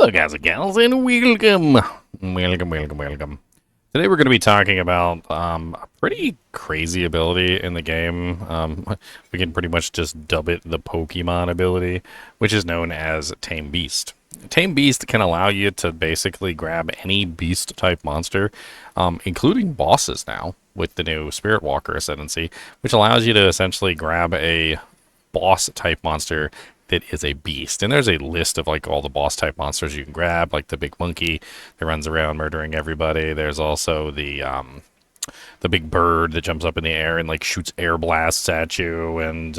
Hello guys and gals, and welcome. Welcome. Today we're going to be talking about a pretty crazy ability in the game. We can pretty much just dub it the Pokemon ability, which is known as Tame Beast. Tame Beast can allow you to basically grab any beast type monster, including bosses now, with the new Spirit Walker Ascendancy, which allows you to essentially grab a boss type monster that is a beast. And there's a list of like all the boss type monsters you can grab, like the big monkey that runs around murdering everybody. There's also the big bird that jumps up in the air and like shoots air blasts at you, and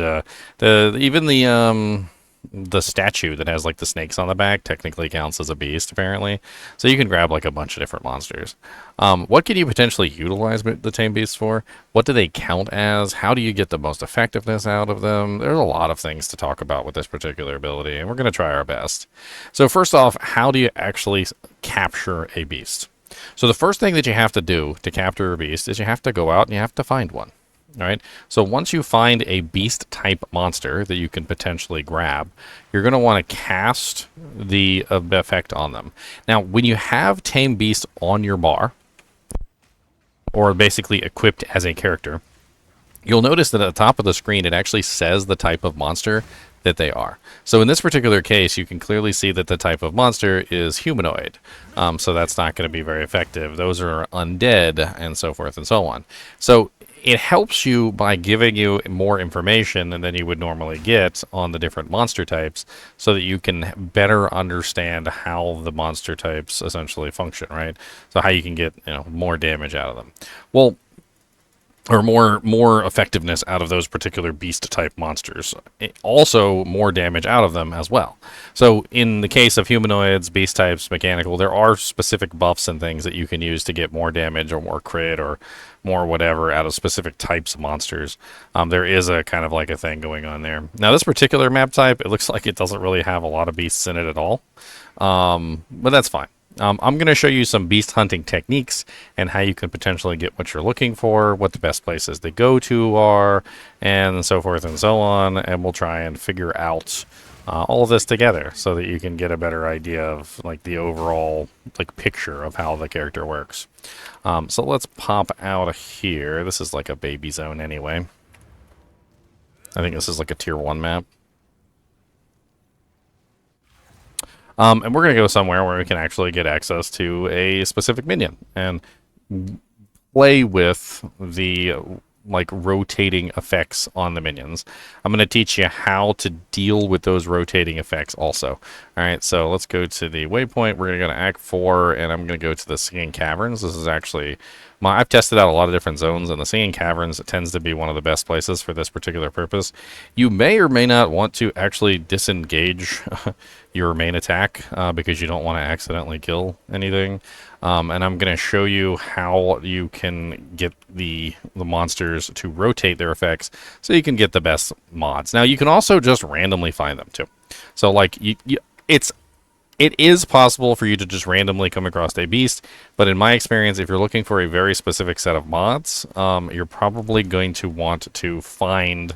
the statue that has like the snakes on the back technically counts as a beast, apparently. So you can grab like a bunch of different monsters. What can you potentially utilize the Tame Beasts for? What do they count as? How do you get the most effectiveness out of them? There's a lot of things to talk about with this particular ability, and we're going to try our best. So first off, how do you actually capture a beast? So the first thing that you have to do to capture a beast is you have to go out and you have to find one. All right. So once you find a beast type monster that you can potentially grab, you're going to want to cast the effect on them. Now, when you have Tame Beast on your bar, or basically equipped as a character, you'll notice that at the top of the screen, it actually says the type of monster that they are. So in this particular case, you can clearly see that the type of monster is humanoid. So that's not going to be very effective. Those are undead and so forth and so on. So it helps you by giving you more information than you would normally get on the different monster types, so that you can better understand how the monster types essentially function, right? So how you can get, more damage out of them. Well, or more effectiveness out of those particular beast type monsters. Also more damage out of them as well. So in the case of humanoids, beast types, mechanical, there are specific buffs and things that you can use to get more damage or more crit or more whatever out of specific types of monsters. There is a kind of like a thing going on there. Now this particular map type, it looks like it doesn't really have a lot of beasts in it at all. But that's fine. I'm going to show you some beast hunting techniques and how you can potentially get what you're looking for, what the best places to go to are, and so forth and so on. And we'll try and figure out all of this together so that you can get a better idea of like the overall like picture of how the character works. So let's pop out of here. This is like a baby zone anyway. I think this is like a tier 1 map. And we're going to go somewhere where we can actually get access to a specific minion and play with the like rotating effects on the minions. I'm going to teach you how to deal with those rotating effects also. All right, so let's go to the waypoint. We're going to go to Act 4, and I'm going to go to the Singing Caverns. This is actually I've tested out a lot of different zones, and the Singing Caverns tends to be one of the best places for this particular purpose. You may or may not want to actually disengage your main attack because you don't want to accidentally kill anything. And I'm going to show you how you can get the monsters to rotate their effects so you can get the best mods. Now, you can also just randomly find them, too. So, like, it is possible for you to just randomly come across a beast, but in my experience, if you're looking for a very specific set of mods, you're probably going to want to find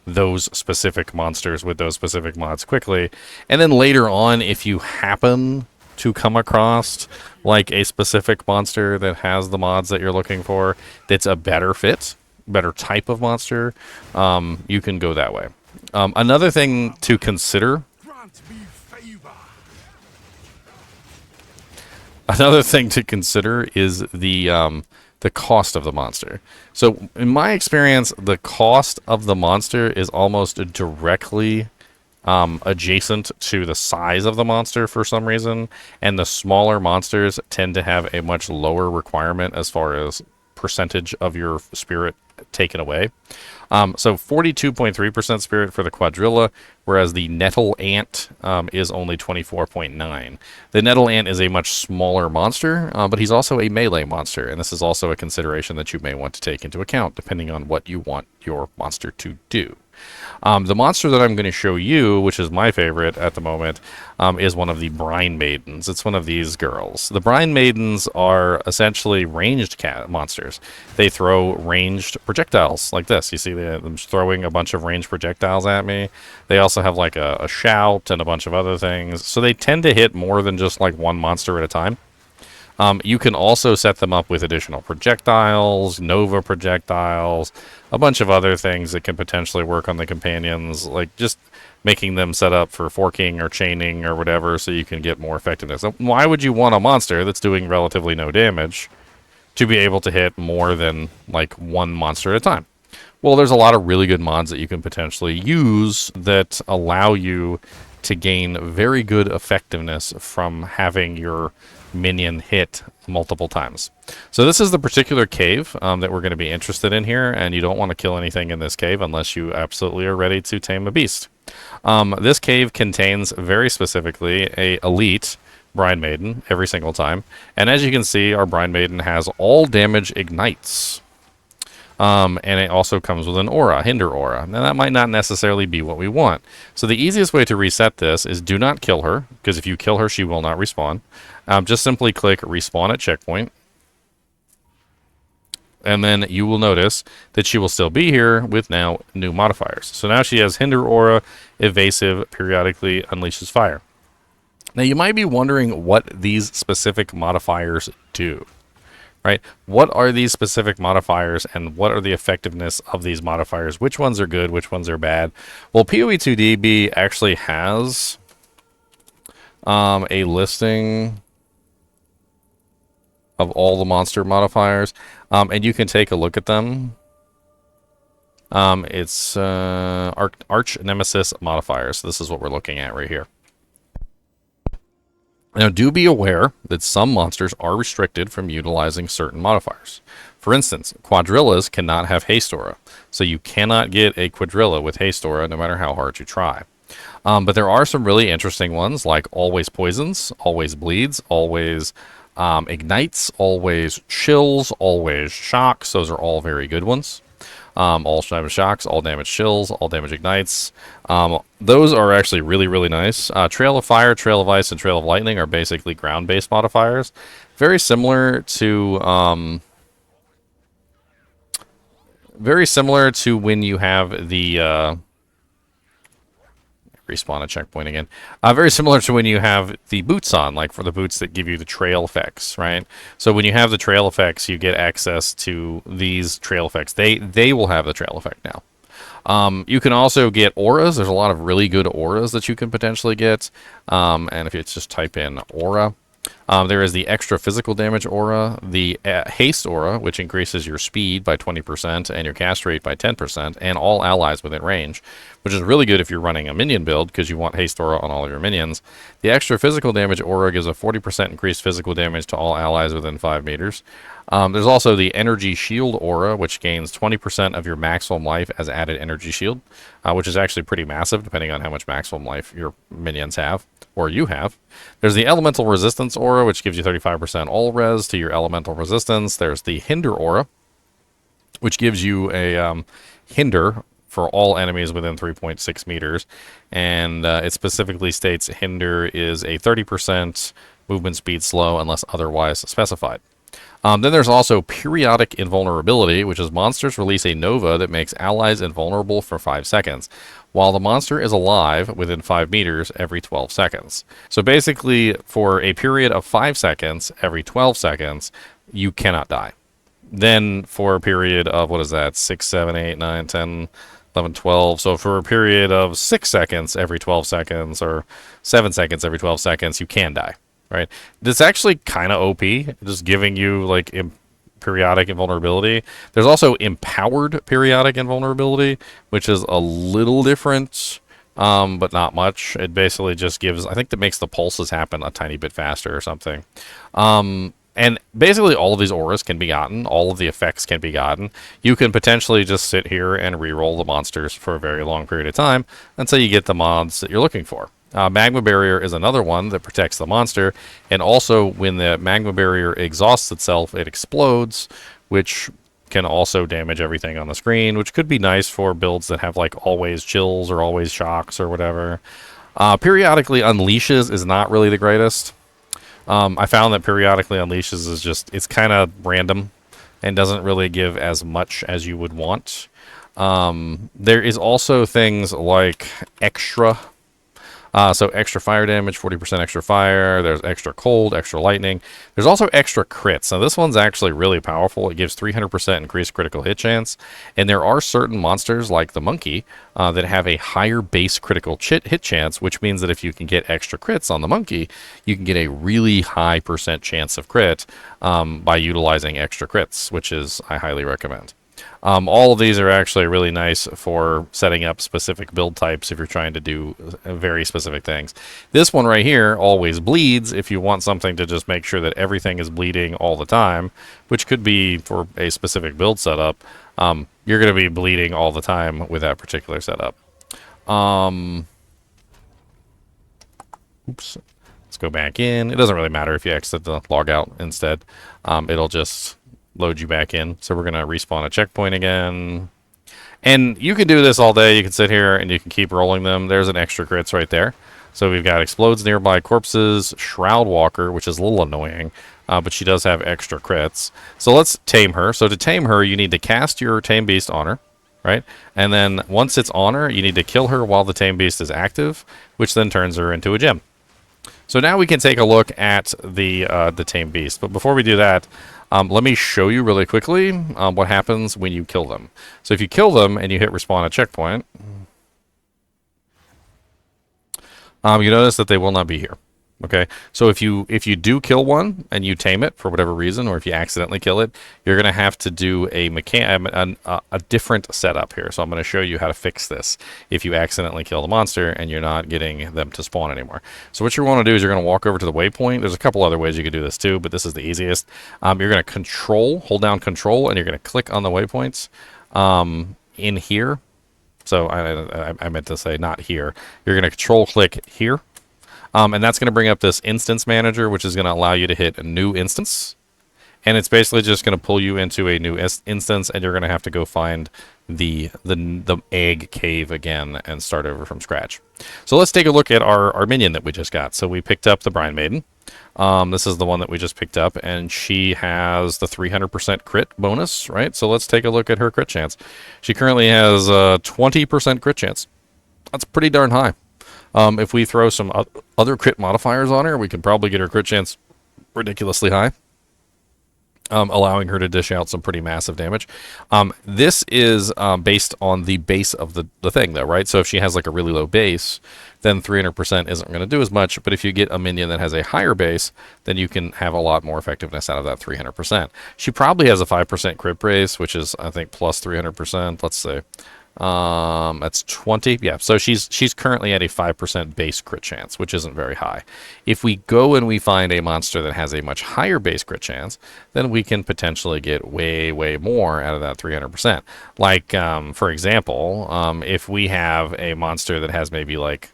those specific monsters with those specific mods quickly. And then later on, if you happen to come across like a specific monster that has the mods that you're looking for, that's a better fit, better type of monster, you can go that way. Another thing to consider is the cost of the monster. So in my experience, the cost of the monster is almost directly adjacent to the size of the monster for some reason, and the smaller monsters tend to have a much lower requirement as far as percentage of your spirit taken away. So 42.3% spirit for the Quadrilla, whereas the Nettle Ant is only 24.9. The Nettle Ant is a much smaller monster, but he's also a melee monster, and this is also a consideration that you may want to take into account depending on what you want your monster to do. The monster that I'm going to show you, which is my favorite at the moment, is one of the Brine Maidens. It's one of these girls. The Brine Maidens are essentially ranged cat monsters. They throw ranged projectiles like this. You see them throwing a bunch of ranged projectiles at me. They also have like a shout and a bunch of other things. So they tend to hit more than just like one monster at a time. You can also set them up with additional projectiles, Nova projectiles, a bunch of other things that can potentially work on the companions, like just making them set up for forking or chaining or whatever so you can get more effectiveness. So why would you want a monster that's doing relatively no damage to be able to hit more than like one monster at a time? Well, there's a lot of really good mods that you can potentially use that allow you to gain very good effectiveness from having your minion hit multiple times. So this is the particular cave that we're going to be interested in here, and you don't want to kill anything in this cave unless you absolutely are ready to tame a beast. This cave contains very specifically a elite Brine Maiden every single time, and as you can see, our Brine Maiden has all damage ignites. And it also comes with an aura, Hinder aura. Now that might not necessarily be what we want. So the easiest way to reset this is do not kill her, because if you kill her, she will not respawn. Just simply click respawn at checkpoint. And then you will notice that she will still be here with now new modifiers. So now she has Hinder aura, evasive, periodically unleashes fire. Now you might be wondering what these specific modifiers do. Right? What are these specific modifiers and what are the effectiveness of these modifiers? Which ones are good? Which ones are bad? Well, PoE2DB actually has a listing of all the monster modifiers, and you can take a look at them. It's Archnemesis modifiers. This is what we're looking at right here. Now, do be aware that some monsters are restricted from utilizing certain modifiers. For instance, Quadrillas cannot have Haste aura, so you cannot get a Quadrilla with Haste aura no matter how hard you try. But there are some really interesting ones like Always Poisons, Always Bleeds, Always Ignites, Always Chills, Always Shocks. Those are all very good ones. All damage shocks, all damage chills, all damage ignites. Those are actually really, really nice. Trail of Fire, Trail of Ice, and Trail of Lightning are basically ground-based modifiers. Very similar to when you have the respawn a checkpoint again. Very similar to when you have the boots on, like for the boots that give you the trail effects, right? So when you have the trail effects, you get access to these trail effects. They will have the trail effect now. You can also get auras. There's a lot of really good auras that you can potentially get. And if you just type in aura, there is the extra physical damage aura, the haste aura, which increases your speed by 20% and your cast rate by 10%, and all allies within range, which is really good if you're running a minion build because you want haste aura on all of your minions. The extra physical damage aura gives a 40% increased physical damage to all allies within 5 meters. There's also the energy shield aura, which gains 20% of your maximum life as added energy shield, which is actually pretty massive depending on how much maximum life your minions have, or you have. There's the elemental resistance aura, which gives you 35% all res to your elemental resistance. There's the hinder aura, which gives you a hinder for all enemies within 3.6 meters, and it specifically states hinder is a 30% movement speed slow unless otherwise specified. Then there's also periodic invulnerability, which is monsters release a nova that makes allies invulnerable for 5 seconds, while the monster is alive within 5 meters every 12 seconds. So basically, for a period of 5 seconds, every 12 seconds, you cannot die. Then for a period of, 6, 7, 8, 9, 10, 11, 12. So for a period of 6 seconds every 12 seconds, or 7 seconds every 12 seconds, you can die. Right? This actually kind of OP, just giving you like periodic invulnerability. There's also empowered periodic invulnerability, which is a little different, but not much. It basically just gives, I think that makes the pulses happen a tiny bit faster or something. And basically all of these auras can be gotten, all of the effects can be gotten. You can potentially just sit here and reroll the monsters for a very long period of time until you get the mods that you're looking for. Magma Barrier is another one that protects the monster, and also when the Magma Barrier exhausts itself, it explodes, which can also damage everything on the screen, which could be nice for builds that have like always chills or always shocks or whatever. Periodically unleashes is not really the greatest. I found that periodically unleashes is just, it's kind of random and doesn't really give as much as you would want. There is also things like extra. So extra fire damage, 40% extra fire. There's extra cold, extra lightning. There's also extra crits. Now this one's actually really powerful. It gives 300% increased critical hit chance. And there are certain monsters like the monkey that have a higher base critical hit chance, which means that if you can get extra crits on the monkey, you can get a really high percent chance of crit by utilizing extra crits, which is I highly recommend. All of these are actually really nice for setting up specific build types if you're trying to do very specific things. This one right here always bleeds if you want something to just make sure that everything is bleeding all the time, which could be for a specific build setup. You're going to be bleeding all the time with that particular setup. Oops. Let's go back in. It doesn't really matter if you exit the log out instead. It'll just load you back in. So we're going to respawn a checkpoint again. And you can do this all day. You can sit here and you can keep rolling them. There's an extra crits right there. So we've got explodes nearby corpses, Shroud Walker, which is a little annoying, but she does have extra crits. So let's tame her. So to tame her, you need to cast your Tame Beast on her, right? And then once it's on her, you need to kill her while the Tame Beast is active, which then turns her into a gem. So now we can take a look at the Tame Beast. But before we do that, let me show you really quickly what happens when you kill them. So if you kill them and you hit respawn at checkpoint, you notice that they will not be here. Okay, so if you do kill one and you tame it for whatever reason, or if you accidentally kill it, you're going to have to do a different setup here. So I'm going to show you how to fix this if you accidentally kill the monster and you're not getting them to spawn anymore. So what you want to do is you're going to walk over to the waypoint. There's a couple other ways you could do this too, but this is the easiest. You're going to hold down control, and you're going to click on the waypoints in here. So I meant to say not here. You're going to control click here. And that's going to bring up this instance manager, which is going to allow you to hit a new instance. And it's basically just going to pull you into a new instance, and you're going to have to go find the egg cave again and start over from scratch. So let's take a look at our minion that we just got. So we picked up the Brine Maiden. This is the one that we just picked up, and she has the 300% crit bonus, right? So let's take a look at her crit chance. She currently has a 20% crit chance. That's pretty darn high. If we throw some other crit modifiers on her, we could probably get her crit chance ridiculously high, allowing her to dish out some pretty massive damage. This is based on the base of the thing, though, right? So if she has like a really low base, then 300% isn't going to do as much. But if you get a minion that has a higher base, then you can have a lot more effectiveness out of that 300%. She probably has a 5% crit base, which is, I think, plus 300%. Let's see. That's 20. Yeah, so she's currently at a 5% base crit chance, which isn't very high. If we go and we find a monster that has a much higher base crit chance, then we can potentially get way more out of that 300%. Like, for example, if we have a monster that has maybe like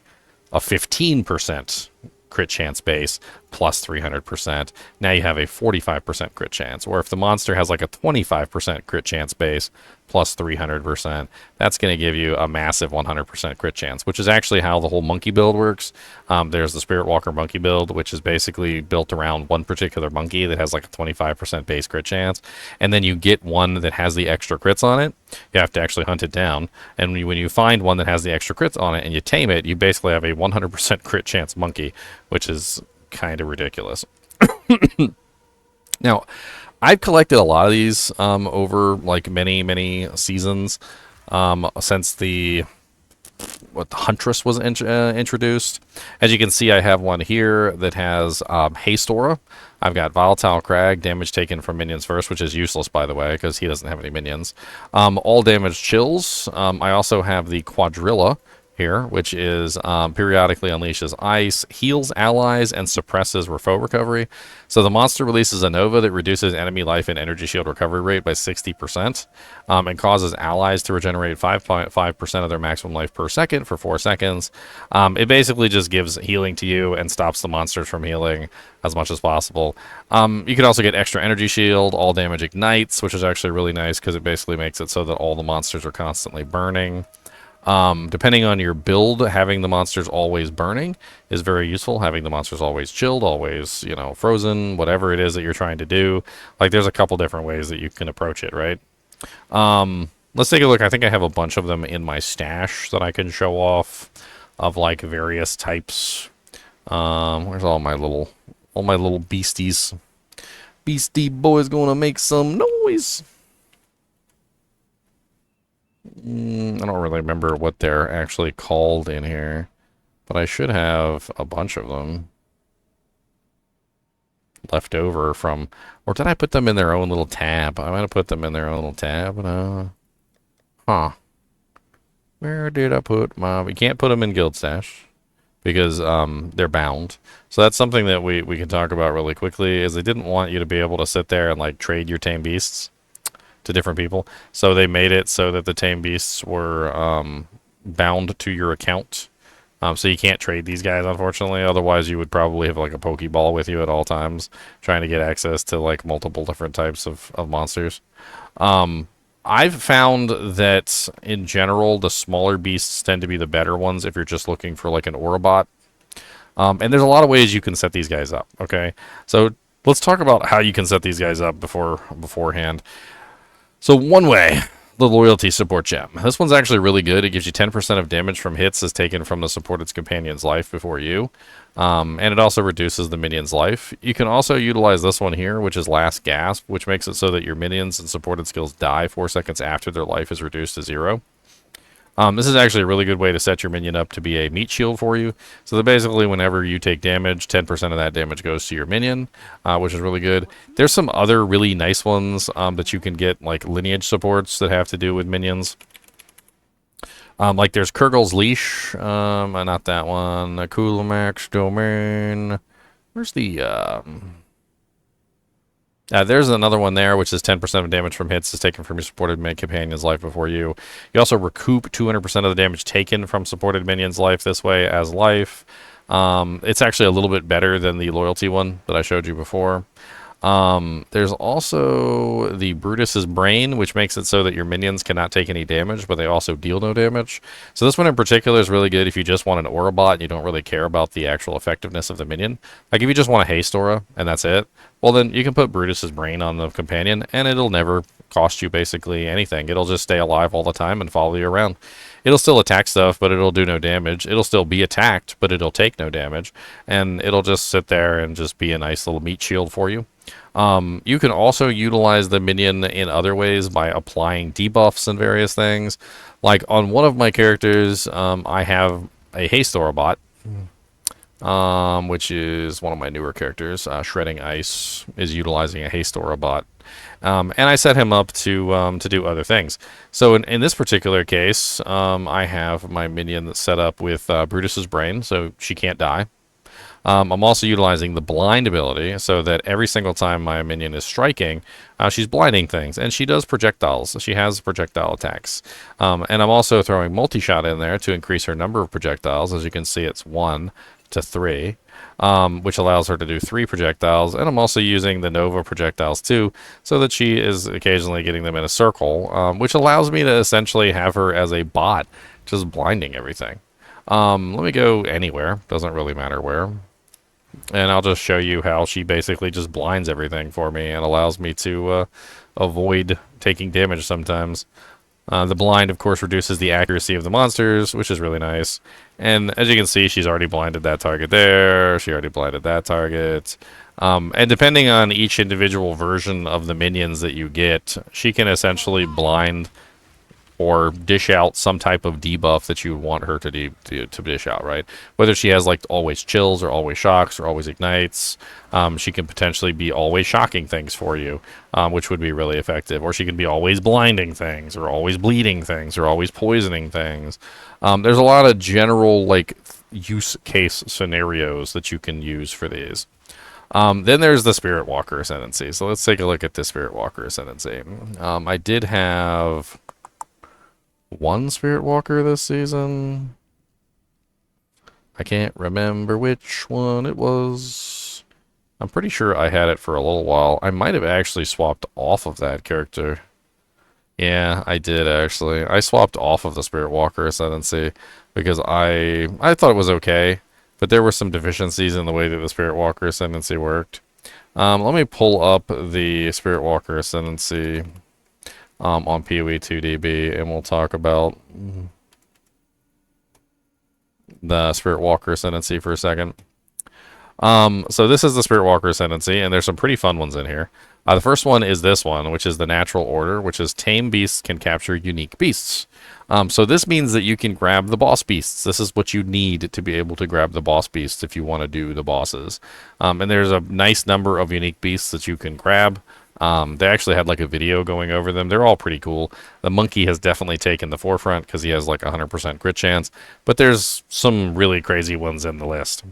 a 15% crit chance base plus 300%, now you have a 45% crit chance. Or if the monster has like a 25% crit chance base plus 300%, that's going to give you a massive 100% crit chance, which is actually how the whole monkey build works. There's the Spirit Walker monkey build, which is basically built around one particular monkey that has like a 25% base crit chance, and then you get one that has the extra crits on it. You have to actually hunt it down, and when you find one that has the extra crits on it and you tame it, you basically have a 100% crit chance monkey, which is kind of ridiculous. Now, I've collected a lot of these over like many seasons since the Huntress was introduced. As you can see, I have one here that has Haste Aura. I've got Volatile Crag, damage taken from minions first, which is useless, by the way, because he doesn't have any minions. All damage chills. I also have the Quadrilla here, which is periodically unleashes ice, heals allies, and suppresses foe recovery. So the monster releases a Nova that reduces enemy life and energy shield recovery rate by 60%, and causes allies to regenerate 5.5% of their maximum life per second for 4 seconds. It basically just gives healing to you and stops the monsters from healing as much as possible. You can also get extra energy shield, all damage ignites, which is actually really nice because it basically makes it so that all the monsters are constantly burning. Depending on your build, having the monsters always burning is very useful. Having the monsters always chilled, always, you know, frozen, whatever it is that you're trying to do. Like, there's a couple different ways that you can approach it, right? Let's take a look. I think I have a bunch of them in my stash that I can show off of, like, various types. Where's all my little beasties? Beastie boy's gonna make some noise. I don't really remember what they're actually called in here, but I should have a bunch of them left over from, or did I put them in their own little tab? I might have put them in their own little tab. Huh. Where did I put my... We can't put them in Guild Stash because they're bound. So that's something that we can talk about really quickly, is they didn't want you to be able to sit there and, like, trade your tame beasts to different people. So they made it so that the tame beasts were bound to your account. So you can't trade these guys, unfortunately. Otherwise, you would probably have, like, a Pokeball with you at all times, trying to get access to, like, multiple different types of monsters. I've found that, in general, the smaller beasts tend to be the better ones if you're just looking for, like, an Aurabot. And there's a lot of ways you can set these guys up, okay? So let's talk about how you can set these guys up beforehand. So one way, the loyalty support gem. This one's actually really good. It gives you 10% of damage from hits as taken from the supported's companion's life before you. And it also reduces the minion's life. You can also utilize this one here, which is Last Gasp, which makes it so that your minions and supported skills die 4 seconds after their life is reduced to 0. This is actually a really good way to set your minion up to be a meat shield for you. So that basically whenever you take damage, 10% of that damage goes to your minion, which is really good. There's some other really nice ones that you can get, like lineage supports that have to do with minions. Like there's Kurgle's Leash, not that one. Kulamax Domain. Where's the... there's another one there, which is 10% of damage from hits is taken from your supported companion's life before you. You also recoup 200% of the damage taken from supported minion's life this way as life. It's actually a little bit better than the loyalty one that I showed you before. There's also the Brutus's Brine, which makes it so that your minions cannot take any damage, but they also deal no damage. So this one in particular is really good if you just want an Aurabot and you don't really care about the actual effectiveness of the minion. Like if you just want a Haste Aura and that's it, well then you can put Brutus's Brine on the companion and it'll never cost you basically anything. It'll just stay alive all the time and follow you around. It'll still attack stuff, but it'll do no damage. It'll still be attacked, but it'll take no damage. And it'll just sit there and just be a nice little meat shield for you. You can also utilize the minion in other ways by applying debuffs and various things. Like on one of my characters, I have a Haste Aurabot, which is one of my newer characters. Shredding Ice is utilizing a Haste Aurabot. And I set him up to do other things. So in this particular case, I have my minion that's set up with Brutus's Brine, so she can't die. I'm also utilizing the blind ability so that every single time my minion is striking, she's blinding things. And she does projectiles. She has projectile attacks. And I'm also throwing multi-shot in there to increase her number of projectiles. As you can see, it's 1 to 3, which allows her to do 3 projectiles. And I'm also using the Nova projectiles too, so that she is occasionally getting them in a circle, which allows me to essentially have her as a bot, just blinding everything. Let me go anywhere. Doesn't really matter where. And I'll just show you how she basically just blinds everything for me and allows me to avoid taking damage sometimes. The blind, of course, reduces the accuracy of the monsters, which is really nice. And as you can see, she's already blinded that target there. She already blinded that target. And depending on each individual version of the minions that you get, she can essentially blind or dish out some type of debuff that you would want her to dish out, right? Whether she has like always chills or always shocks or always ignites, she can potentially be always shocking things for you, which would be really effective. Or she can be always blinding things, or always bleeding things, or always poisoning things. There's a lot of general like use case scenarios that you can use for these. Then there's the Spirit Walker Ascendancy. So let's take a look at the Spirit Walker Ascendancy. I did have one Spirit Walker this season. I can't remember which one it was. I'm pretty sure I had it for a little while. I might have actually swapped off of that character. Yeah, I did actually. I swapped off of the Spirit Walker Ascendancy because I thought it was okay, but there were some deficiencies in the way that the Spirit Walker Ascendancy worked. Let me pull up the Spirit Walker Ascendancy on PoE 2DB, and we'll talk about the Spirit Walker Ascendancy for a second. So this is the Spirit Walker Ascendancy, and there's some pretty fun ones in here. The first one is this one, which is the Natural Order, which is Tame Beasts can capture unique beasts. So this means that you can grab the boss beasts. This is what you need to be able to grab the boss beasts if you want to do the bosses. And there's a nice number of unique beasts that you can grab. They actually had like a video going over them. They're all pretty cool. The monkey has definitely taken the forefront because he has like 100% crit chance, but there's some really crazy ones in the list.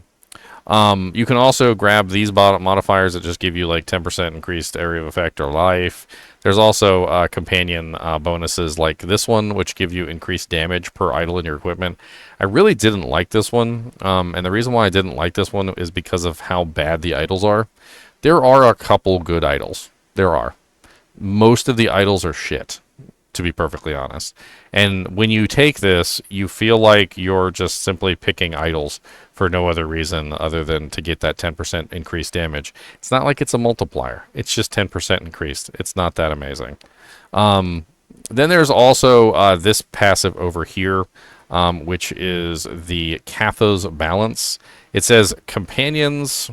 You can also grab these modifiers that just give you like 10% increased area of effect or life. There's also companion bonuses like this one, which give you increased damage per idol in your equipment. I really didn't like this one, and the reason why I didn't like this one is because of how bad the idols are. There are a couple good idols. There are. Most of the idols are shit, to be perfectly honest. And when you take this, you feel like you're just simply picking idols for no other reason other than to get that 10% increased damage. It's not like it's a multiplier. It's just 10% increased. It's not that amazing. Then there's also this passive over here, which is the Katha's Balance. It says companions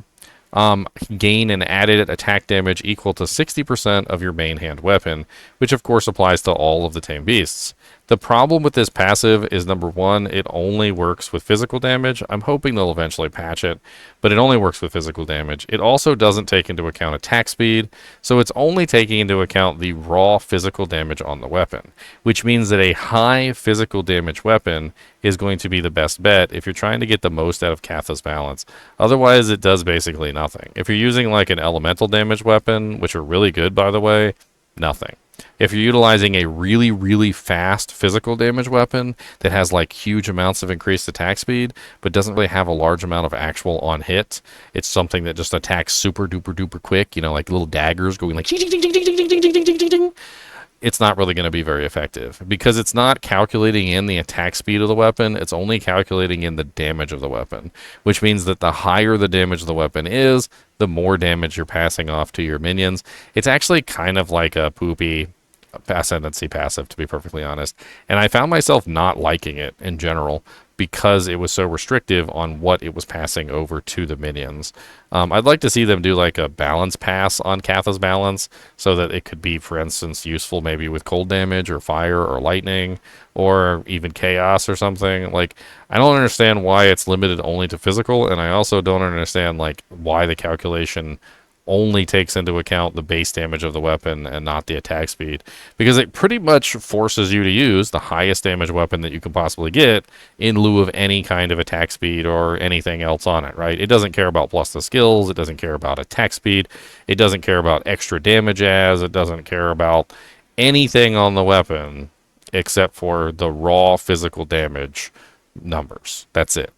gain an added attack damage equal to 60% of your main hand weapon, which of course applies to all of the tame beasts. The problem with this passive is, number one, it only works with physical damage. I'm hoping they'll eventually patch it, but it only works with physical damage. It also doesn't take into account attack speed, so it's only taking into account the raw physical damage on the weapon, which means that a high physical damage weapon is going to be the best bet if you're trying to get the most out of Katha's Balance. Otherwise, it does basically nothing. If you're using like an elemental damage weapon, which are really good, by the way, nothing. If you're utilizing a really, really fast physical damage weapon that has like huge amounts of increased attack speed, but doesn't really have a large amount of actual on hit, it's something that just attacks super duper duper quick, you know, like little daggers going like it's not really going to be very effective because it's not calculating in the attack speed of the weapon. It's only calculating in the damage of the weapon, which means that the higher the damage of the weapon is, the more damage you're passing off to your minions. It's actually kind of like a poopy Ascendancy passive, to be perfectly honest. And I found myself not liking it in general because it was so restrictive on what it was passing over to the minions. I'd like to see them do like a balance pass on Katha's Balance so that it could be, for instance, useful maybe with cold damage or fire or lightning or even chaos or something. Like, I don't understand why it's limited only to physical, and I also don't understand like why the calculation only takes into account the base damage of the weapon and not the attack speed, because it pretty much forces you to use the highest damage weapon that you can possibly get in lieu of any kind of attack speed or anything else on it, right? It doesn't care about plus the skills, it doesn't care about attack speed, it doesn't care about extra damage it doesn't care about anything on the weapon except for the raw physical damage numbers. That's it.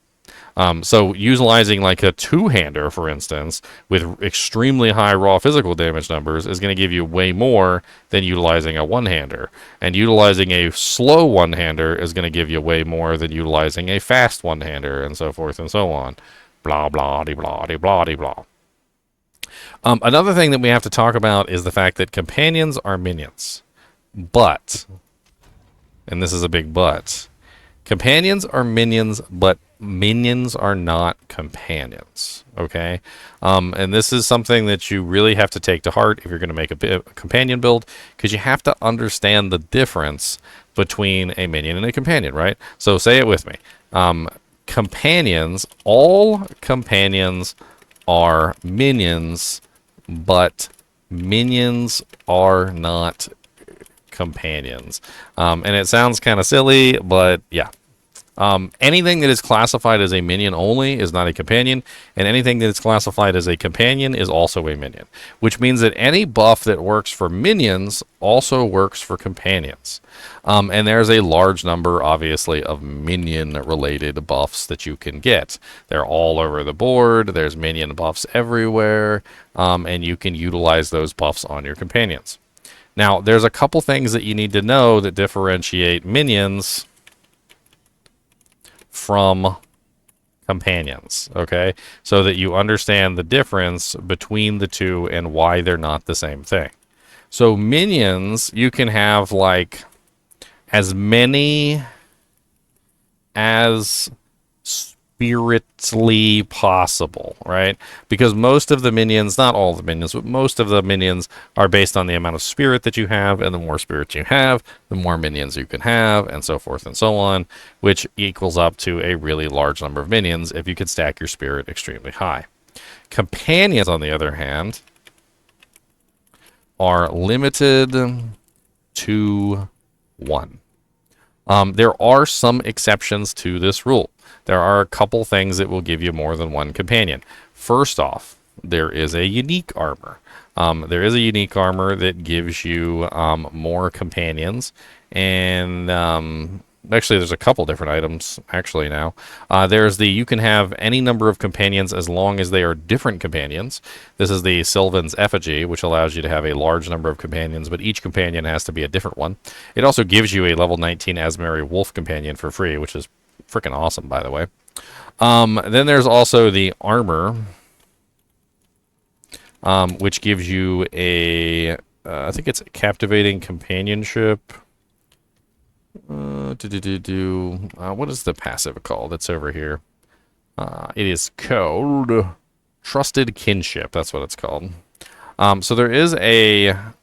So utilizing like a two-hander, for instance, with extremely high raw physical damage numbers is going to give you way more than utilizing a one-hander. And utilizing a slow one-hander is going to give you way more than utilizing a fast one-hander, and so forth and so on. Blah, blah, de blah, de blah, de blah. Another thing that we have to talk about is the fact that companions are minions. But, and this is a big but, Companions are minions, but minions are not companions. Okay, and this is something that you really have to take to heart if you're going to make a companion build, because you have to understand the difference between a minion and a companion, right? So say it with me. Companions, all companions are minions, but minions are not companions. And it sounds kind of silly, but yeah. Anything that is classified as a minion only is not a companion, and anything that is classified as a companion is also a minion, which means that any buff that works for minions also works for companions. And there's a large number, obviously, of minion-related buffs that you can get. They're all over the board. There's minion buffs everywhere, and you can utilize those buffs on your companions. Now, there's a couple things that you need to know that differentiate minions from companions, okay? So that you understand the difference between the two and why they're not the same thing. So minions, you can have like as many as spiritly possible, right? Because most of the minions, not all the minions, but most of the minions are based on the amount of spirit that you have, and the more spirit you have, the more minions you can have, and so forth and so on, which equals up to a really large number of minions if you could stack your spirit extremely high. Companions, on the other hand, are limited to 1. There are some exceptions to this rule. There are a couple things that will give you more than one companion. First off, there is a unique armor. There is a unique armor that gives you more companions, and actually there's a couple different items actually now. There's the you can have any number of companions as long as they are different companions. This is the Sylvan's Effigy, which allows you to have a large number of companions, but each companion has to be a different one. It also gives you a level 19 Asmari Wolf companion for free, which is freaking awesome, by the way. Then there's also the armor, which gives you a, I think it's a captivating companionship. What is the passive called? It's over here. It is called Trusted Kinship. That's what it's called. So there is an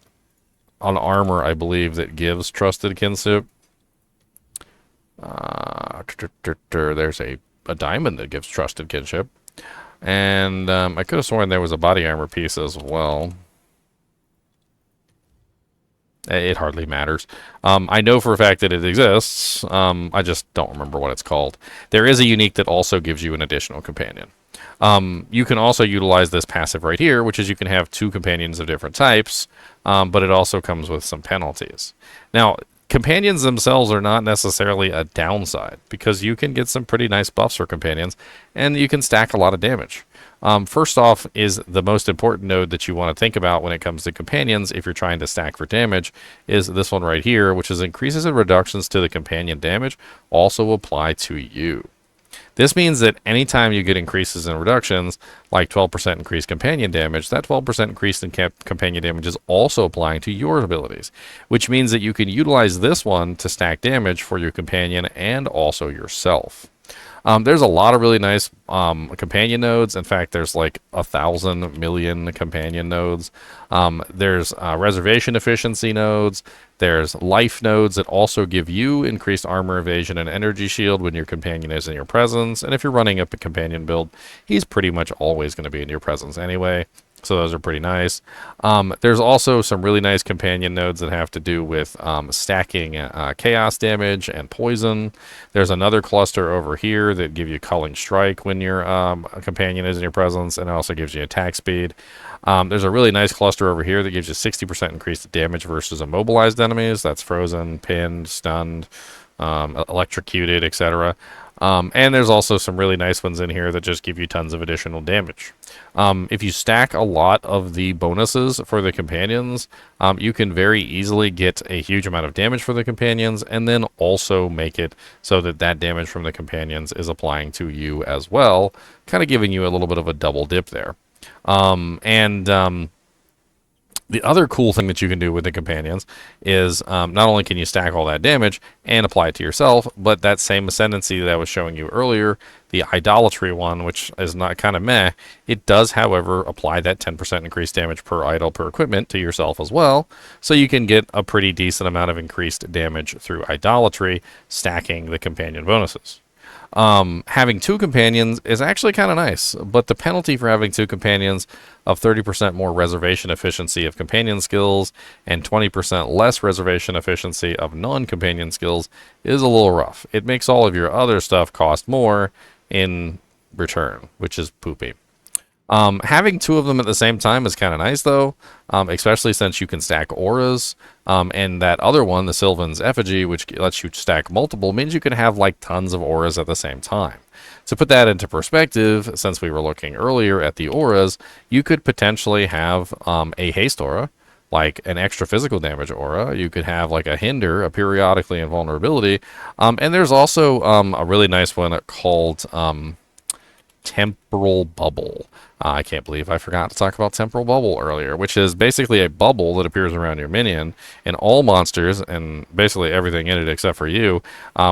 armor, I believe, that gives Trusted Kinship. There's a diamond that gives Trusted Kinship. And I could have sworn there was a body armor piece as well. It hardly matters. I know for a fact that it exists. I just don't remember what it's called. There is a unique that also gives you an additional companion. You can also utilize this passive right here, which is you can have 2 companions of different types, but it also comes with some penalties. Now, companions themselves are not necessarily a downside, because you can get some pretty nice buffs for companions, and you can stack a lot of damage. First off is the most important node that you want to think about when it comes to companions if you're trying to stack for damage is this one right here, which is increases and reductions to the companion damage also apply to you. This means that anytime you get increases and reductions, like 12% increased companion damage, that 12% increase in companion damage is also applying to your abilities, which means that you can utilize this one to stack damage for your companion and also yourself. There's a lot of really nice companion nodes. In fact, there's like 1,000 million companion nodes. There's reservation efficiency nodes. There's life nodes that also give you increased armor, evasion, and energy shield when your companion is in your presence. And if you're running up a companion build, he's pretty much always going to be in your presence anyway. So those are pretty nice. There's also some really nice companion nodes that have to do with stacking chaos damage and poison. There's another cluster over here that give you Culling Strike when your companion is in your presence, and it also gives you attack speed. There's a really nice cluster over here that gives you 60% increased damage versus immobilized enemies. That's frozen, pinned, stunned, electrocuted, etc. And there's also some really nice ones in here that just give you tons of additional damage. If you stack a lot of the bonuses for the companions, you can very easily get a huge amount of damage for the companions, and then also make it so that that damage from the companions is applying to you as well, kind of giving you a little bit of a double dip there. The other cool thing that you can do with the companions is not only can you stack all that damage and apply it to yourself, but that same ascendancy that I was showing you earlier, the idolatry one, which is not kind of meh, it does, however, apply that 10% increased damage per idol per equipment to yourself as well. So you can get a pretty decent amount of increased damage through idolatry, stacking the companion bonuses. Having two companions is actually kind of nice, but the penalty for having two companions of 30% more reservation efficiency of companion skills and 20% less reservation efficiency of non-companion skills is a little rough. It makes all of your other stuff cost more in return, which is poopy. Having two of them at the same time is kind of nice, though, especially since you can stack auras. And that other one, the Sylvan's Effigy, which lets you stack multiple, means you can have like tons of auras at the same time. To put that into perspective, since we were looking earlier at the auras, you could potentially have a Haste aura, like an extra physical damage aura. You could have like a Hinder, a periodically Invulnerability. And there's also a really nice one called Temporal Bubble. I can't believe I forgot to talk about Temporal Bubble earlier, which is basically a bubble that appears around your minion, and all monsters, and basically everything in it except for you,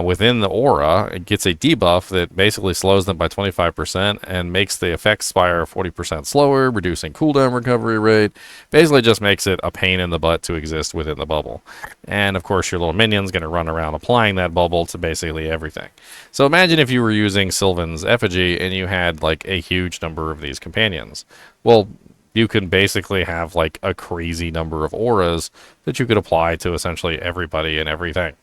within the aura, it gets a debuff that basically slows them by 25% and makes the effects expire 40% slower, reducing cooldown recovery rate. Basically just makes it a pain in the butt to exist within the bubble. And of course your little minion's going to run around applying that bubble to basically everything. So imagine if you were using Sylvan's Effigy and you had like a huge number of these companions. Well, you can basically have like a crazy number of auras that you could apply to essentially everybody and everything,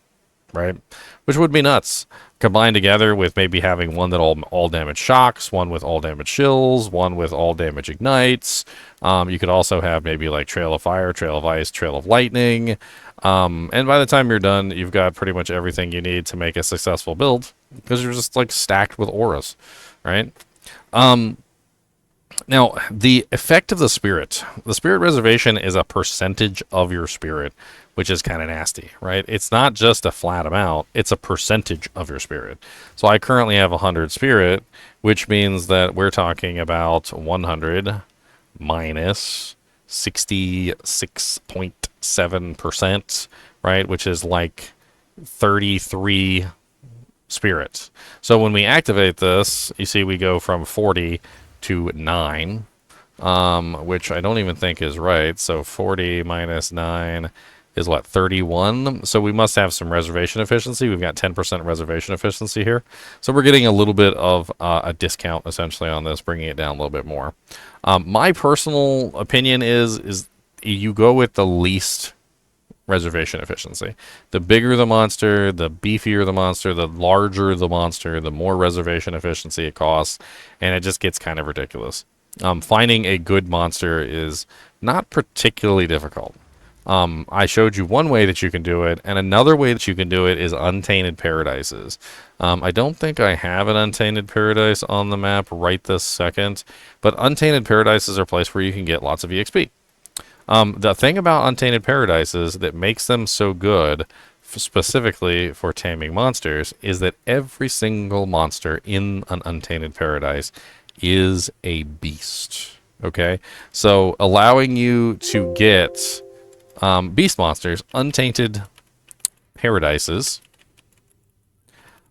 right? Which would be nuts. Combined together with maybe having one that all damage shocks, one with all damage chills, one with all damage ignites. You could also have maybe like Trail of Fire, Trail of Ice, Trail of Lightning. And by the time you're done, you've got pretty much everything you need to make a successful build because you're just like stacked with auras, right? Now, the effect of the spirit reservation is a percentage of your spirit, which is kind of nasty, right? It's not just a flat amount, it's a percentage of your spirit. So I currently have 100 spirit, which means that we're talking about 100 minus 66.7%, right? Which is like 33 spirits. So when we activate this, you see we go from 40 to 9, which I don't even think is right. So 40 minus 9 is what, 31? So we must have some reservation efficiency. We've got 10% reservation efficiency here. So we're getting a little bit of a discount essentially on this, bringing it down a little bit more. My personal opinion is you go with the least reservation efficiency. The bigger the monster, the beefier the monster, the larger the monster, the more reservation efficiency it costs, and it just gets kind of ridiculous. Finding a good monster is not particularly difficult. I showed you one way that you can do it, and another way that you can do it is Untainted Paradises. I don't think I have an Untainted Paradise on the map right this second, but Untainted Paradises are a place where you can get lots of EXP. The thing about Untainted Paradises that makes them so good, specifically for taming monsters, is that every single monster in an Untainted Paradise is a beast. Okay? So allowing you to get beast monsters, Untainted Paradises,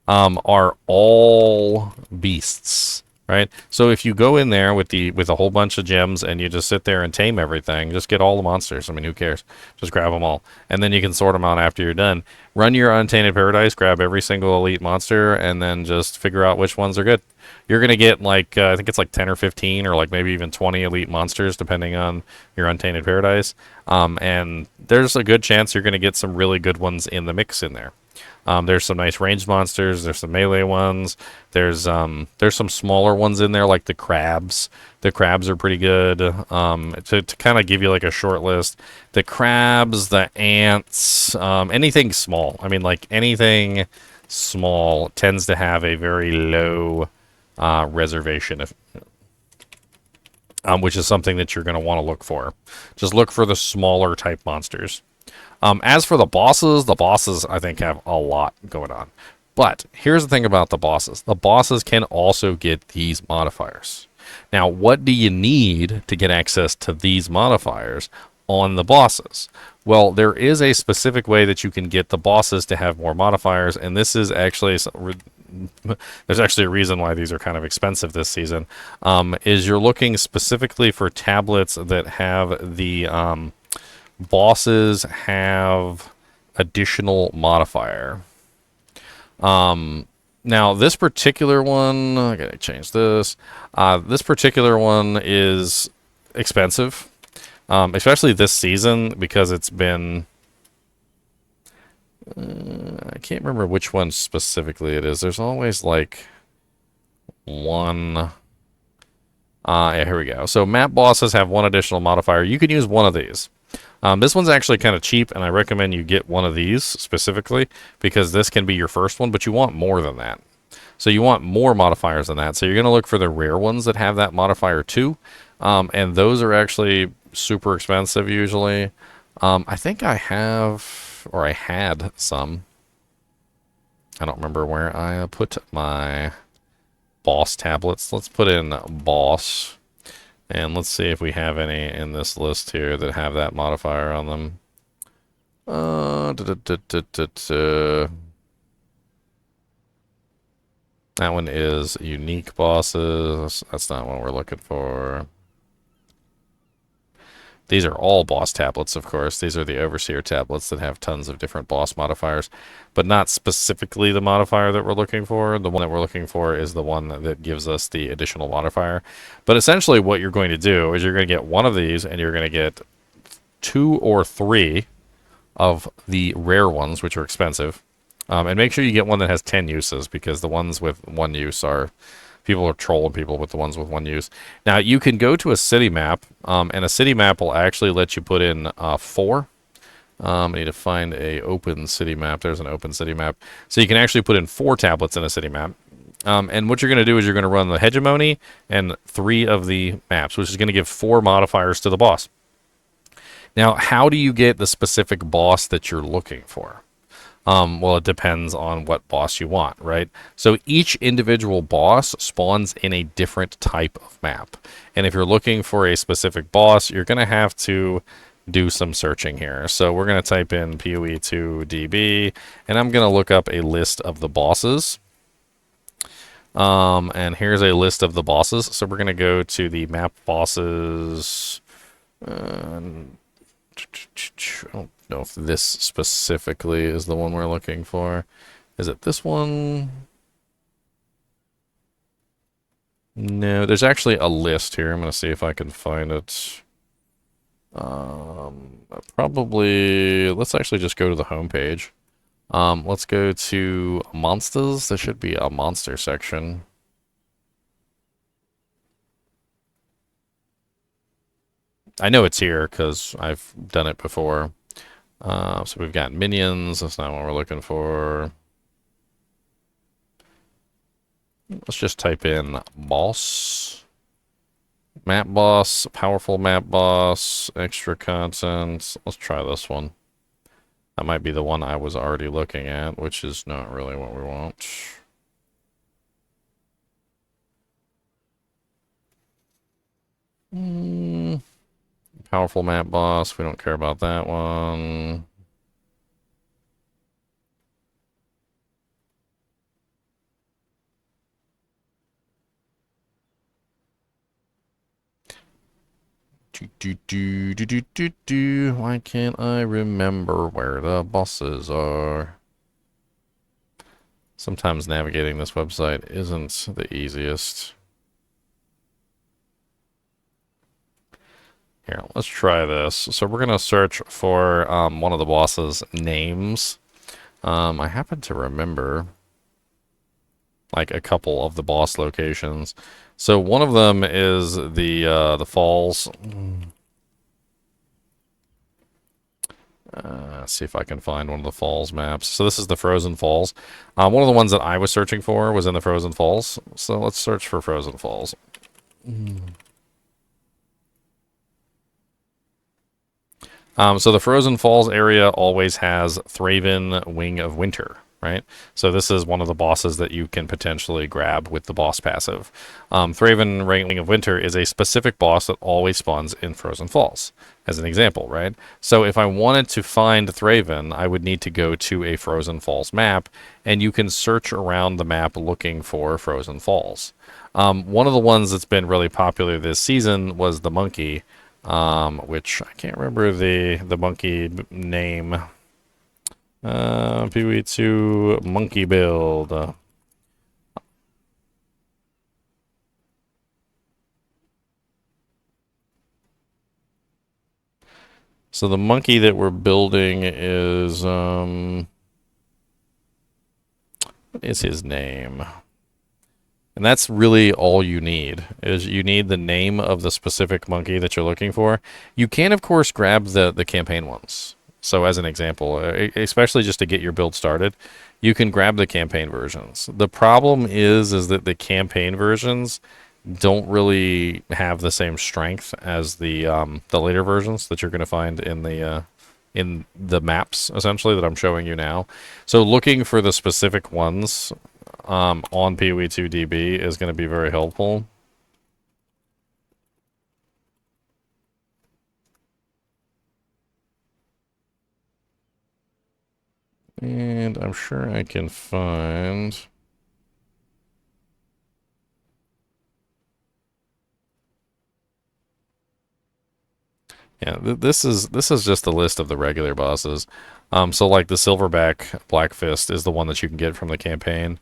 are all beasts. Right, so if you go in there with a whole bunch of gems and you just sit there and tame everything, just get all the monsters. I mean, who cares? Just grab them all, and then you can sort them out after you're done. Run your Untainted Paradise, grab every single elite monster, and then just figure out which ones are good. You're gonna get like I think it's like 10 or 15, or like maybe even 20 elite monsters, depending on your Untainted Paradise. And there's a good chance you're gonna get some really good ones in the mix in there. There's some nice ranged monsters. There's some melee ones. There's some smaller ones in there, like the crabs. The crabs are pretty good. To kind of give you like a short list, the crabs, the ants, anything small. I mean, like anything small tends to have a very low reservation, which is something that you're going to want to look for. Just look for the smaller type monsters. As for the bosses I think have a lot going on. But here's the thing about the bosses. The bosses can also get these modifiers. Now, what do you need to get access to these modifiers? on the bosses. Well, there is a specific way that you can get the bosses to have more modifiers, and this is actually there's actually a reason why these are kind of expensive this season. Is you're looking specifically for tablets that have the bosses have additional modifier. Now this particular one, I gotta change this. This particular one is expensive. Especially this season, because it's been... I can't remember which one specifically it is. There's always, like, one... yeah, here we go. So map bosses have one additional modifier. You can use one of these. This one's actually kind of cheap, and I recommend you get one of these specifically, because this can be your first one, but you want more than that. So you want more modifiers than that. So you're going to look for the rare ones that have that modifier too. And those are actually super expensive usually. I think I have, or I had some. I don't remember where I put my boss tablets. Let's put in boss. And let's see if we have any in this list here that have that modifier on them. That one is unique bosses. That's not what we're looking for. These are all boss tablets, of course. These are the Overseer tablets that have tons of different boss modifiers, but not specifically the modifier that we're looking for. The one that we're looking for is the one that gives us the additional modifier. But essentially what you're going to do is you're going to get one of these, and you're going to get 2 or 3 of the rare ones, which are expensive. And make sure you get one that has 10 uses, because the ones with 1 use are... People are trolling people with the ones with 1 use. Now, you can go to a city map, and a city map will actually let you put in 4. I need to find a open city map. There's an open city map. So you can actually put in 4 tablets in a city map. And what you're going to do is you're going to run the hegemony and 3 of the maps, which is going to give 4 modifiers to the boss. Now, how do you get the specific boss that you're looking for? Well, it depends on what boss you want, right? So each individual boss spawns in a different type of map. And if you're looking for a specific boss, you're going to have to do some searching here. So we're going to type in PoE2DB, and I'm going to look up a list of the bosses. And here's a list of the bosses. So we're going to go to the map bosses. I don't know if this specifically is the one we're looking for. Is it this one? No, there's actually a list here. I'm going to see if I can find it. Probably, let's actually just go to the home page. Let's go to monsters. There should be a monster section. I know it's here because I've done it before. So we've got minions. That's not what we're looking for. Let's just type in boss. Map boss, powerful map boss, extra content. Let's try this one. That might be the one I was already looking at, which is not really what we want. Powerful map boss. We don't care about that one. Why can't I remember where the bosses are? Sometimes navigating this website isn't the easiest. Here, let's try this. So we're going to search for one of the boss's names. I happen to remember like a couple of the boss locations. So one of them is the falls. Let's see if I can find one of the falls maps. So this is the Frozen Falls. One of the ones that I was searching for was in the Frozen Falls. So let's search for Frozen Falls. So the Frozen Falls area always has Thraven, Wing of Winter. right? So this is one of the bosses that you can potentially grab with the boss passive. Thraven Ring of Winter is a specific boss that always spawns in Frozen Falls, as an example, right? So if I wanted to find Thraven, I would need to go to a Frozen Falls map, and you can search around the map looking for Frozen Falls. One of the ones that's been really popular this season was the monkey, which I can't remember the monkey name. PV2 monkey build. So the monkey that we're building is what is his name? And that's really all you need, is you need the name of the specific monkey that you're looking for. You can, of course, grab the campaign ones. So as an example, especially just to get your build started, you can grab the campaign versions. The problem is that the campaign versions don't really have the same strength as the later versions that you're going to find in the maps, essentially, that I'm showing you now. So looking for the specific ones on PoE2DB is going to be very helpful. And I'm sure I can find... Yeah, this is just a list of the regular bosses. So like the Silverback Black Fist is the one that you can get from the campaign.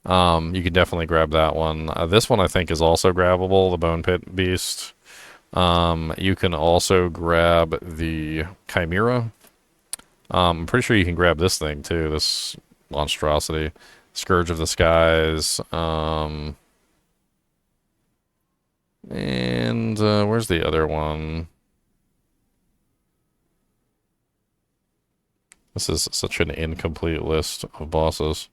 You can definitely grab that one. This one I think is also grabbable, the Bone Pit Beast. You can also grab the Chimera. I'm pretty sure you can grab this thing too, this monstrosity. Scourge of the Skies. And where's the other one? This is such an incomplete list of bosses.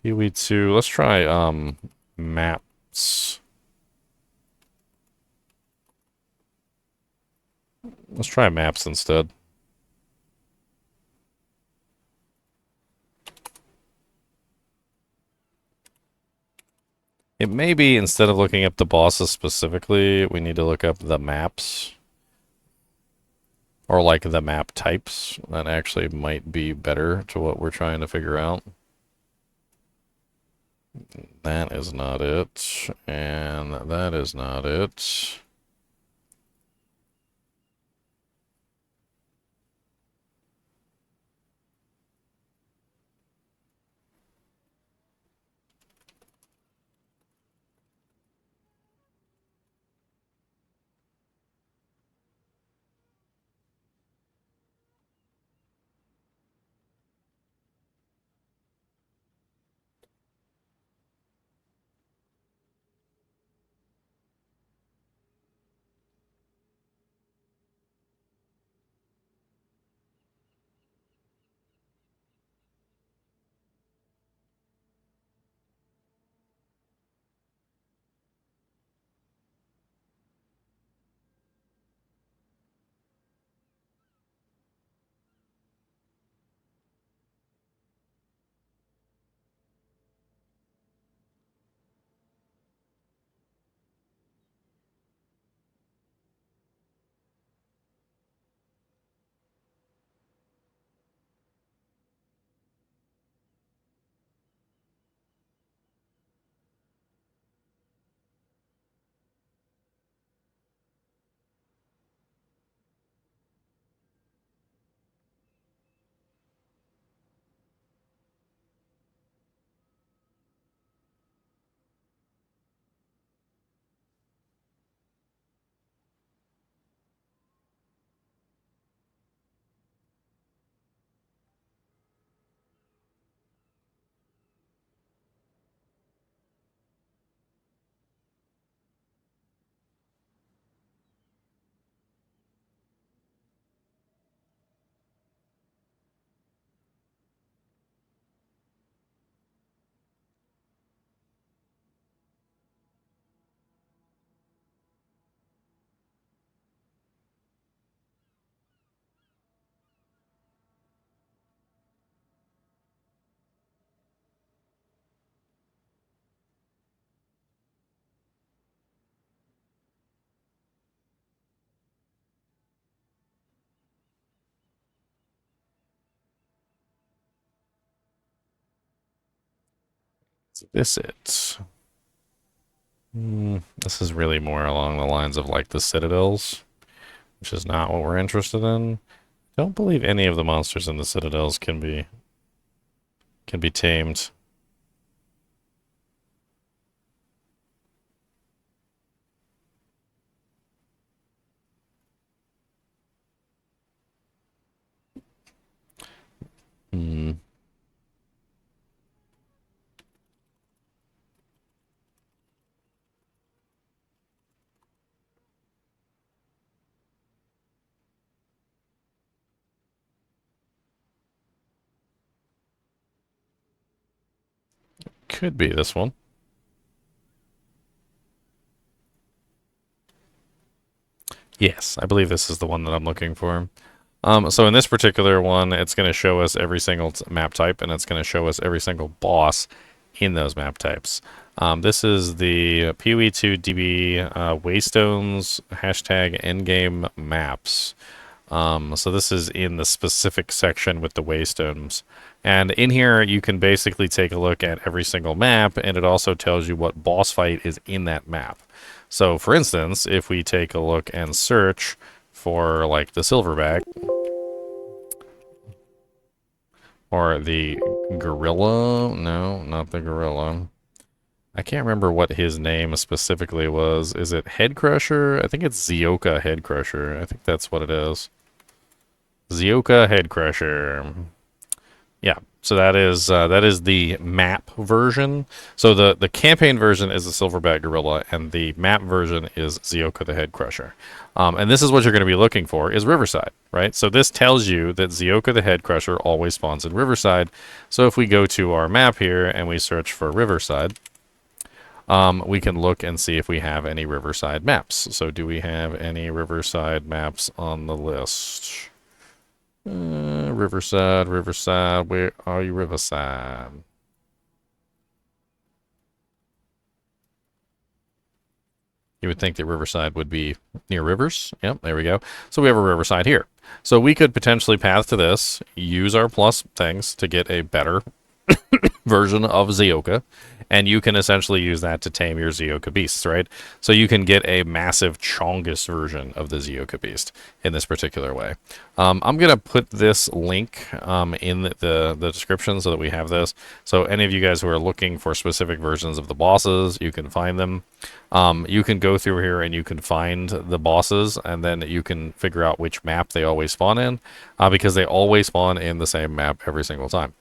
PoE2. Let's try maps. Let's try maps instead. It may be instead of looking up the bosses specifically, we need to look up the maps. Or like the map types. That actually might be better to what we're trying to figure out. That is not it. And that is not it. Is this it? This is really more along the lines of like the Citadels, which is not what we're interested in. Don't believe any of the monsters in the Citadels can be tamed. Hmm. Could be this one. Yes, I believe this is the one that I'm looking for. So in this particular one, it's going to show us every single map type, and it's going to show us every single boss in those map types. This is the PoE2DB Waystones hashtag endgame maps. So this is in the specific section with the Waystones. And in here, you can basically take a look at every single map, and it also tells you what boss fight is in that map. So, for instance, if we take a look and search for, like, the Silverback, or the Gorilla, no, not the Gorilla. I can't remember what his name specifically was. Is it Head Crusher? I think it's Zioka Head Crusher. I think that's what it is. Zioka Head Crusher. Yeah, so that is the map version. So the campaign version is the Silverback Gorilla, and the map version is Zioka the Head Crusher. And this is what you're going to be looking for is Riverside, right? So this tells you that Zioka the Head Crusher always spawns in Riverside. So if we go to our map here and we search for Riverside, we can look and see if we have any Riverside maps. So do we have any Riverside maps on the list? Riverside, where are you, Riverside? You would think that Riverside would be near rivers. Yep, there we go. So we have a Riverside here. So we could potentially path to this, use our plus things to get a better version of Zioka, and you can essentially use that to tame your Zioka beasts, right? So you can get a massive Chongus version of the Zioka beast in this particular way. I'm going to put this link in the description so that we have this. So any of you guys who are looking for specific versions of the bosses, you can find them. You can go through here and you can find the bosses, and then you can figure out which map they always spawn in, because they always spawn in the same map every single time.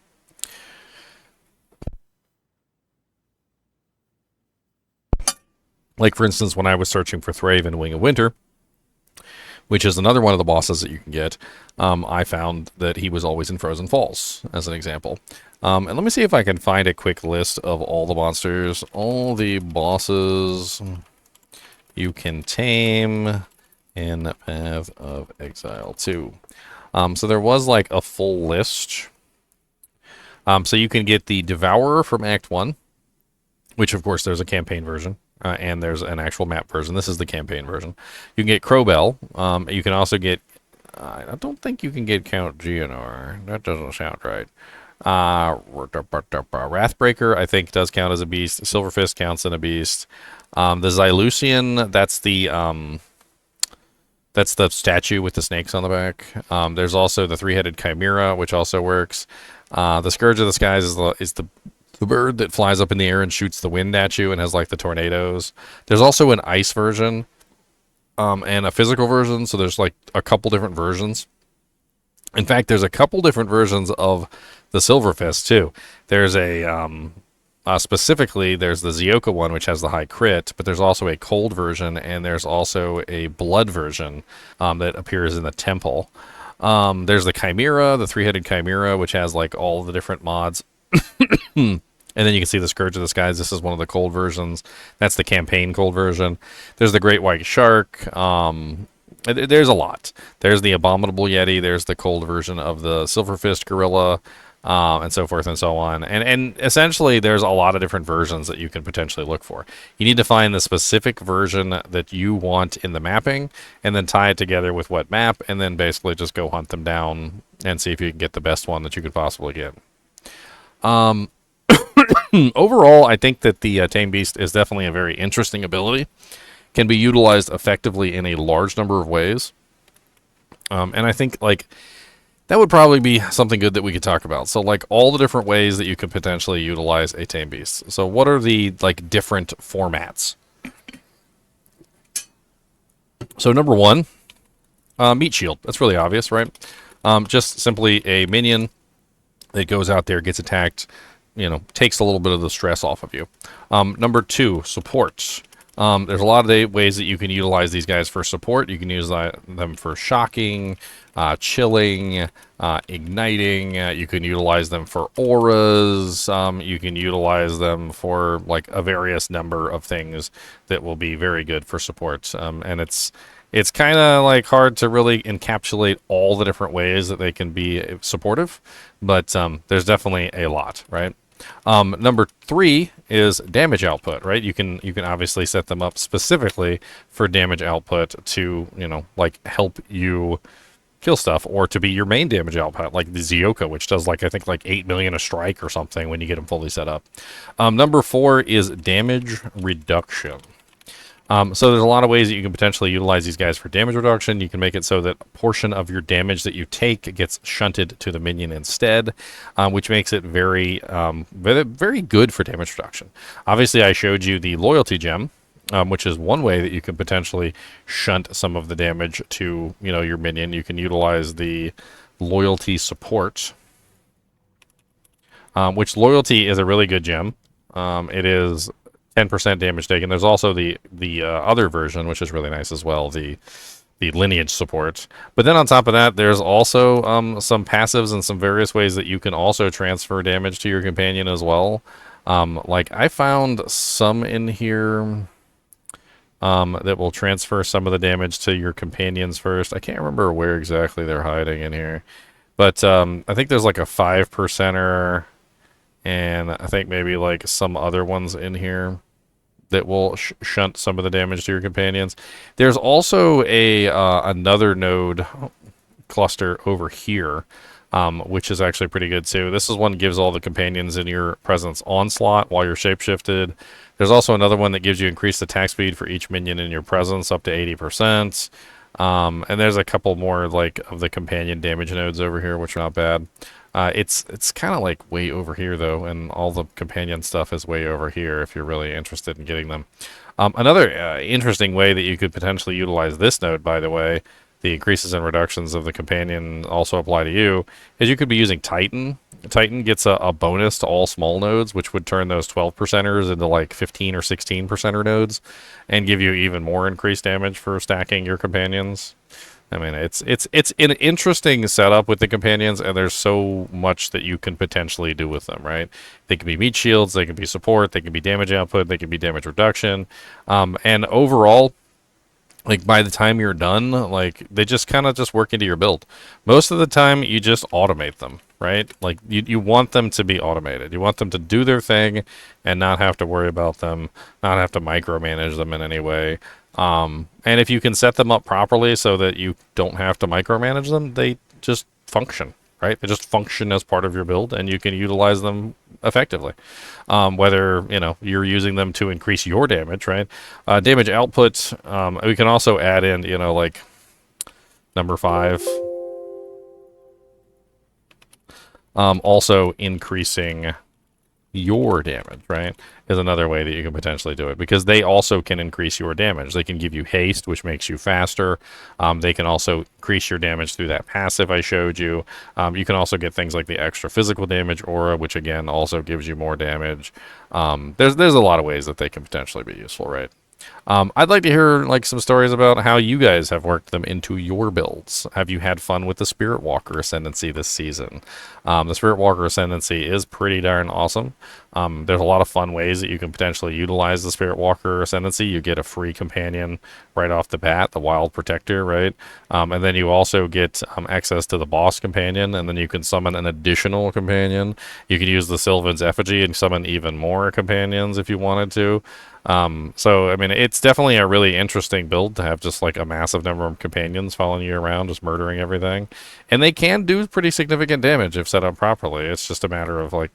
Like, for instance, when I was searching for Thraven Wing of Winter, which is another one of the bosses that you can get, I found that he was always in Frozen Falls, as an example. And let me see if I can find a quick list of all the monsters, all the bosses you can tame in Path of Exile 2. So there was like a full list. So you can get the Devourer from Act 1, which of course there's a campaign version. And there's an actual map version. This is the campaign version. You can get Crowbell. You can also get... I don't think you can get Count Geonor. That doesn't sound right. Wrathbreaker, I think, does count as a beast. Silverfist counts as a beast. The Xylucian, that's the statue with the snakes on the back. There's also the three-headed Chimera, which also works. The Scourge of the Skies is the bird that flies up in the air and shoots the wind at you and has like the tornadoes. There's also an ice version and a physical version, so there's like a couple different versions. In fact, there's a couple different versions of the Silverfist too. There's specifically there's the Zioka one, which has the high crit, but there's also a cold version, and there's also a blood version that appears in the temple. There's the Chimera, the three-headed Chimera, which has like all the different mods. And then you can see the Scourge of the Skies. This is one of the cold versions. That's the campaign cold version. There's the Great White Shark. There's a lot. There's the Abominable Yeti. There's the cold version of the Silverfist Gorilla, and so forth and so on. And essentially, there's a lot of different versions that you can potentially look for. You need to find the specific version that you want in the mapping, and then tie it together with what map, and then basically just go hunt them down and see if you can get the best one that you could possibly get. Overall, I think that the Tame Beast is definitely a very interesting ability. Can be utilized effectively in a large number of ways. And I think like that would probably be something good that we could talk about. So like all the different ways that you could potentially utilize a Tame Beast. So what are the like different formats? So number one, Meat Shield. That's really obvious, right? Just simply a minion that goes out there, gets attacked, takes a little bit of the stress off of you. Number two, support. There's a lot of ways that you can utilize these guys for support. You can use them for shocking, chilling, igniting. You can utilize them for auras. You can utilize them for like a various number of things that will be very good for support. And it's kind of like hard to really encapsulate all the different ways that they can be supportive, but there's definitely a lot, right? Number three is damage output, right? You can obviously set them up specifically for damage output to, like help you kill stuff, or to be your main damage output, like the Zioka, which does like I think like 8 million a strike or something when you get them fully set up. Number four is damage reduction. So there's a lot of ways that you can potentially utilize these guys for damage reduction. You can make it so that a portion of your damage that you take gets shunted to the minion instead, which makes it very, very good for damage reduction. Obviously, I showed you the loyalty gem, which is one way that you can potentially shunt some of the damage to, your minion. You can utilize the loyalty support, which loyalty is a really good gem. It is 10% damage taken. There's also the other version, which is really nice as well, the lineage support. But then on top of that, there's also some passives and some various ways that you can also transfer damage to your companion as well. Like I found some in here that will transfer some of the damage to your companions first. I can't remember where exactly they're hiding in here, but I think there's like a 5%er. And I think maybe like some other ones in here that will shunt some of the damage to your companions. There's also a another node cluster over here, which is actually pretty good too. This is one that gives all the companions in your presence onslaught while you're shapeshifted. There's also another one that gives you increased attack speed for each minion in your presence up to 80%. And there's a couple more like of the companion damage nodes over here, which are not bad. It's kind of like way over here though, and all the companion stuff is way over here if you're really interested in getting them. Another interesting way that you could potentially utilize this node, by the way, the increases and reductions of the companion also apply to you, is you could be using Titan. Titan gets a bonus to all small nodes, which would turn those 12%ers into like 15 or 16%er nodes, and give you even more increased damage for stacking your companions. I mean, it's an interesting setup with the companions, and there's so much that you can potentially do with them, right? They can be meat shields, they can be support, they can be damage output, they can be damage reduction, and overall, like by the time you're done, like they just kind of just work into your build. Most of the time, you just automate them, right? Like you want them to be automated. You want them to do their thing and not have to worry about them, not have to micromanage them in any way. And if you can set them up properly so that you don't have to micromanage them, they just function, right? They just function as part of your build, and you can utilize them effectively. Whether, you're using them to increase your damage, right? Damage output, we can also add in, like number 5. Also increasing your damage, right, is another way that you can potentially do it, because they also can increase your damage. They can give you haste, which makes you faster. They can also increase your damage through that passive I showed you. You can also get things like the extra physical damage aura, which again also gives you more damage. There's a lot of ways that they can potentially be useful, right? I'd like to hear like some stories about how you guys have worked them into your builds. Have you had fun with the Spirit Walker Ascendancy this season? The Spirit Walker Ascendancy is pretty darn awesome. There's a lot of fun ways that you can potentially utilize the Spirit Walker Ascendancy. You get a free companion right off the bat, the Wild Protector, right? And then you also get access to the boss companion, and then you can summon an additional companion. You can use the Sylvan's Effigy and summon even more companions if you wanted to. So, I mean, it's definitely a really interesting build to have just like a massive number of companions following you around, just murdering everything. And they can do pretty significant damage if set up properly. It's just a matter of like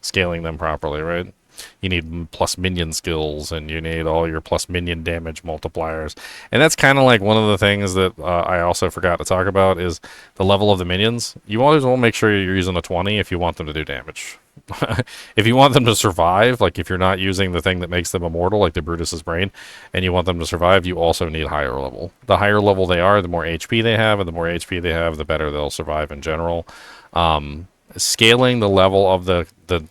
scaling them properly, right? You need plus minion skills, and you need all your plus minion damage multipliers. And that's kind of like one of the things that I also forgot to talk about is the level of the minions. You always want to make sure you're using a 20 if you want them to do damage. If you want them to survive, like if you're not using the thing that makes them immortal, like the Brutus's Brine, and you want them to survive, you also need higher level. The higher level they are, the more HP they have, and the more HP they have, the better they'll survive in general. Scaling the level of the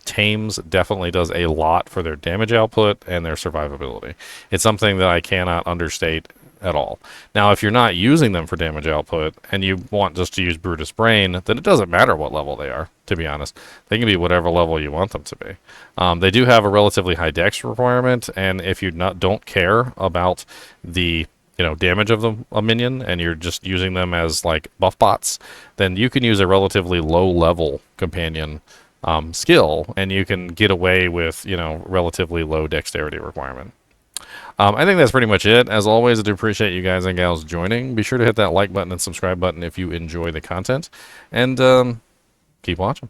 tames definitely does a lot for their damage output and their survivability. It's something that I cannot understate at all. Now, if you're not using them for damage output and you want just to use Brutus Brain, then it doesn't matter what level they are, to be honest. They can be whatever level you want them to be. They do have a relatively high dex requirement, and if you don't care about the damage of a minion, and you're just using them as like buff bots, then you can use a relatively low level companion skill, and you can get away with relatively low dexterity requirement. I think that's pretty much it. As always, I do appreciate you guys and gals joining. Be sure to hit that like button and subscribe button if you enjoy the content, and keep watching.